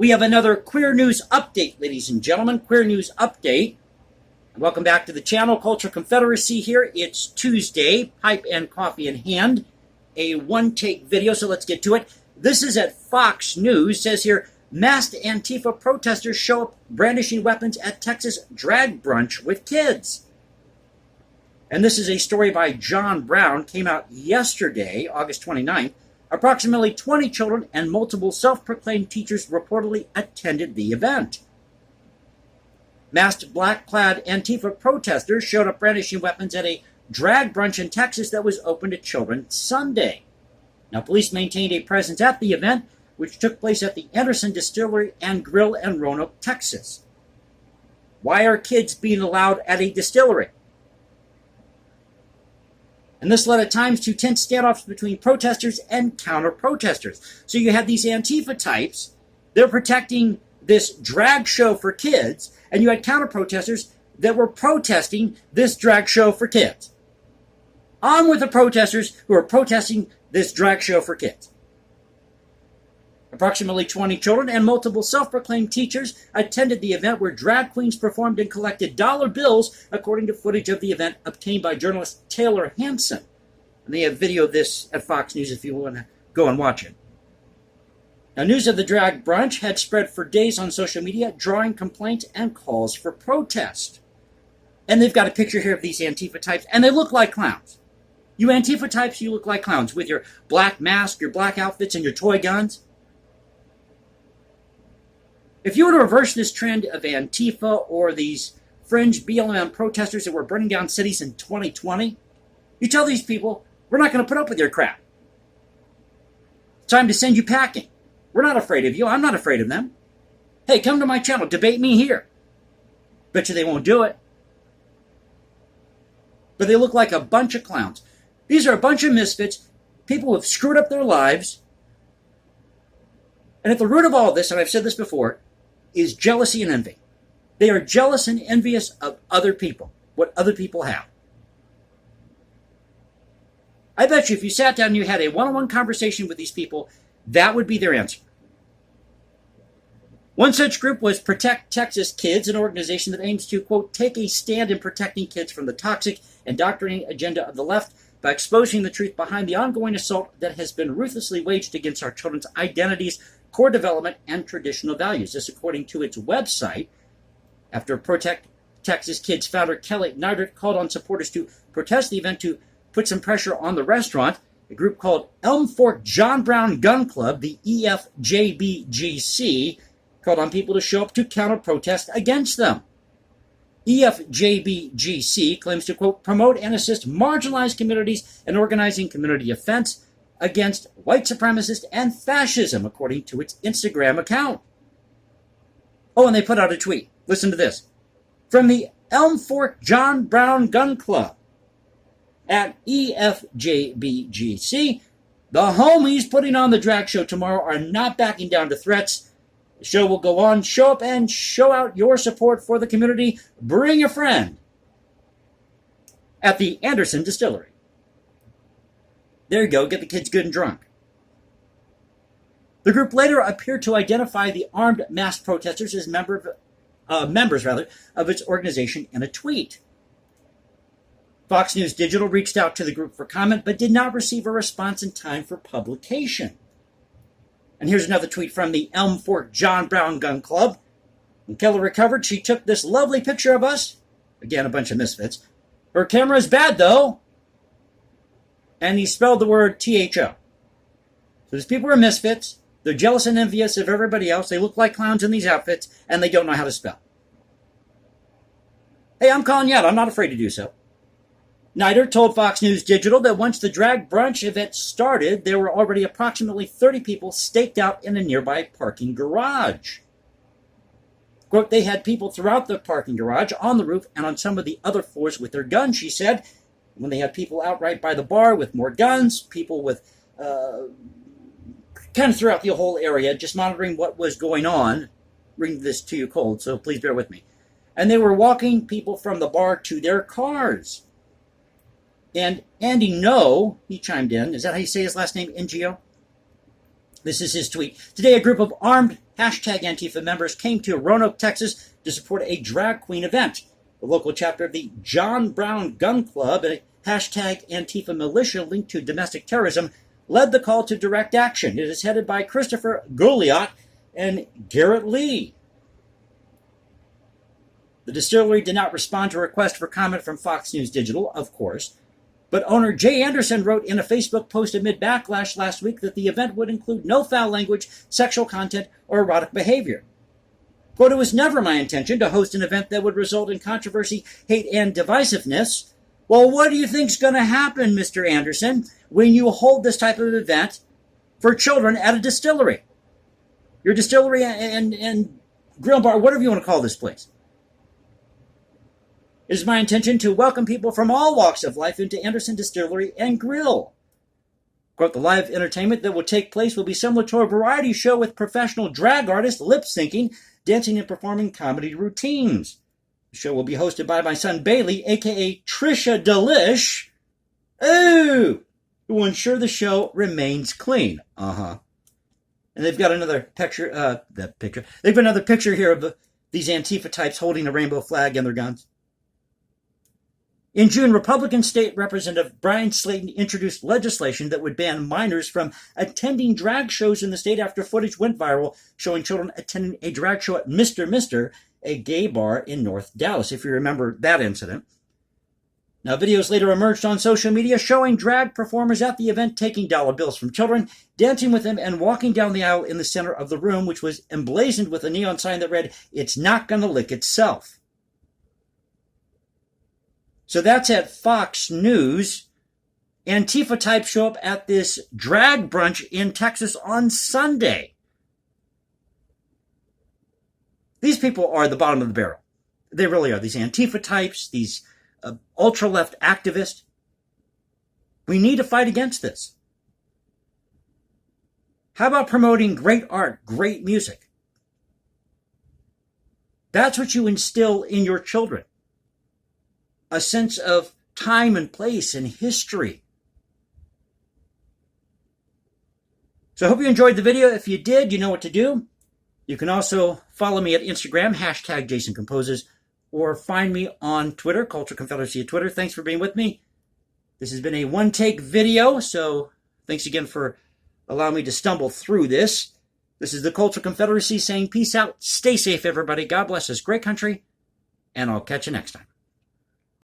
We have another Queer News Update, ladies and gentlemen. Queer News Update. Welcome back to the channel, Culture Confederacy here. It's Tuesday, pipe and coffee in hand. A one-take video, so let's get to it. This is at Fox News. It says here, masked Antifa protesters show up brandishing weapons at Texas drag brunch with kids. And this is a story by John Brown, came out yesterday, August 29th. Approximately 20 children and multiple self-proclaimed teachers reportedly attended the event. Masked black-clad Antifa protesters showed up brandishing weapons at a drag brunch in Texas that was open to children Sunday. Now, police maintained a presence at the event, which took place at the Anderson Distillery and Grill in Roanoke, Texas. Why are kids being allowed at a distillery? And this led at times to tense standoffs between protesters and counter-protesters. So you had these Antifa types, they're protecting this drag show for kids, and you had counter-protesters that were protesting this drag show for kids. On with the protesters who are protesting this drag show for kids. Approximately 20 children and multiple self-proclaimed teachers attended the event where drag queens performed and collected dollar bills, according to footage of the event obtained by journalist Taylor Hanson. And they have video of this at Fox News if you want to go and watch it. Now, news of the drag brunch had spread for days on social media, drawing complaints and calls for protest. And they've got a picture here of these Antifa types, and they look like clowns. You Antifa types, you look like clowns with your black mask, your black outfits, and your toy guns. If you were to reverse this trend of Antifa or these fringe BLM protesters that were burning down cities in 2020, you tell these people, we're not going to put up with your crap. It's time to send you packing. We're not afraid of you. I'm not afraid of them. Hey, come to my channel. Debate me here. Bet you they won't do it. But they look like a bunch of clowns. These are a bunch of misfits, people who have screwed up their lives. And at the root of all this, and I've said this before, is jealousy and envy. They are jealous and envious of other people, what other people have. I bet you if you sat down and you had a one-on-one conversation with these people, that would be their answer. One such group was Protect Texas Kids, an organization that aims to, quote, take a stand in protecting kids from the toxic, indoctrinating agenda of the left by exposing the truth behind the ongoing assault that has been ruthlessly waged against our children's identities, core development, and traditional values. This according to its website. After Protect Texas Kids founder Kelly Neidert called on supporters to protest the event to put some pressure on the restaurant, a group called Elm Fork John Brown Gun Club, the EFJBGC, called on people to show up to counter-protest against them. EFJBGC claims to, quote, promote and assist marginalized communities in organizing community defense against white supremacists and fascism, according to its Instagram account. Oh, and they put out a tweet. Listen to this. From the Elm Fork John Brown Gun Club at EFJBGC, the homies putting on the drag show tomorrow are not backing down to threats. The show will go on. Show up and show out your support for the community. Bring a friend. At the Anderson Distillery. There you go, get the kids good and drunk. The group later appeared to identify the armed masked protesters as members of its organization in a tweet. Fox News Digital reached out to the group for comment, but did not receive a response in time for publication. And here's another tweet from the Elm Fork John Brown Gun Club. When Kelly recovered, she took this lovely picture of us. Again, a bunch of misfits. Her camera's bad, though. And he spelled the word THO. So these people are misfits. They're jealous and envious of everybody else. They look like clowns in these outfits, and they don't know how to spell. Hey, I'm calling you out. I'm not afraid to do so. Neidert told Fox News Digital that once the drag brunch event started, there were already approximately 30 people staked out in a nearby parking garage. Quote, they had people throughout the parking garage, on the roof, and on some of the other floors with their guns, she said. When they had people out right by the bar with more guns, people with kind of throughout the whole area, just monitoring what was going on. Reading this to you cold, so please bear with me. And they were walking people from the bar to their cars. And Andy No, he chimed in. Is that how you say his last name, NGO? This is his tweet. Today, a group of armed #Antifa members came to Roanoke, Texas to support a drag queen event. The local chapter of the John Brown Gun Club, a #Antifa militia linked to domestic terrorism, led the call to direct action. It is headed by Christopher Goliot and Garrett Lee. The distillery did not respond to a request for comment from Fox News Digital, of course, but owner Jay Anderson wrote in a Facebook post amid backlash last week that the event would include no foul language, sexual content, or erotic behavior. Quote, "It was never my intention to host an event that would result in controversy, hate, and divisiveness." Well, what do you think's going to happen, Mr. Anderson, when you hold this type of event for children at a distillery? Your distillery and grill bar, whatever you want to call this place. It is my intention to welcome people from all walks of life into Anderson Distillery and Grill. Quote, "The live entertainment that will take place will be similar to a variety show with professional drag artists lip-syncing, dancing, and performing comedy routines. The show will be hosted by my son Bailey, a.k.a. Trisha Delish, who will ensure the show remains clean." And they've got another picture, They've got another picture here of these Antifa types holding a rainbow flag and their guns. In June, Republican State Representative Brian Slayton introduced legislation that would ban minors from attending drag shows in the state after footage went viral showing children attending a drag show at Mr., a gay bar in North Dallas, if you remember that incident. Now, videos later emerged on social media showing drag performers at the event taking dollar bills from children, dancing with them, and walking down the aisle in the center of the room, which was emblazoned with a neon sign that read, "It's not gonna lick itself." So that's at Fox News. Antifa types show up at this drag brunch in Texas on Sunday. These people are the bottom of the barrel. They really are. These Antifa types, these ultra-left activists. We need to fight against this. How about promoting great art, great music? That's what you instill in your children. A sense of time and place and history. So I hope you enjoyed the video. If you did, you know what to do. You can also follow me at Instagram, #JasonComposes, or find me on Twitter, Culture Confederacy at Twitter. Thanks for being with me. This has been a one-take video, so thanks again for allowing me to stumble through this. This is the Culture Confederacy saying peace out. Stay safe, everybody. God bless this great country, and I'll catch you next time.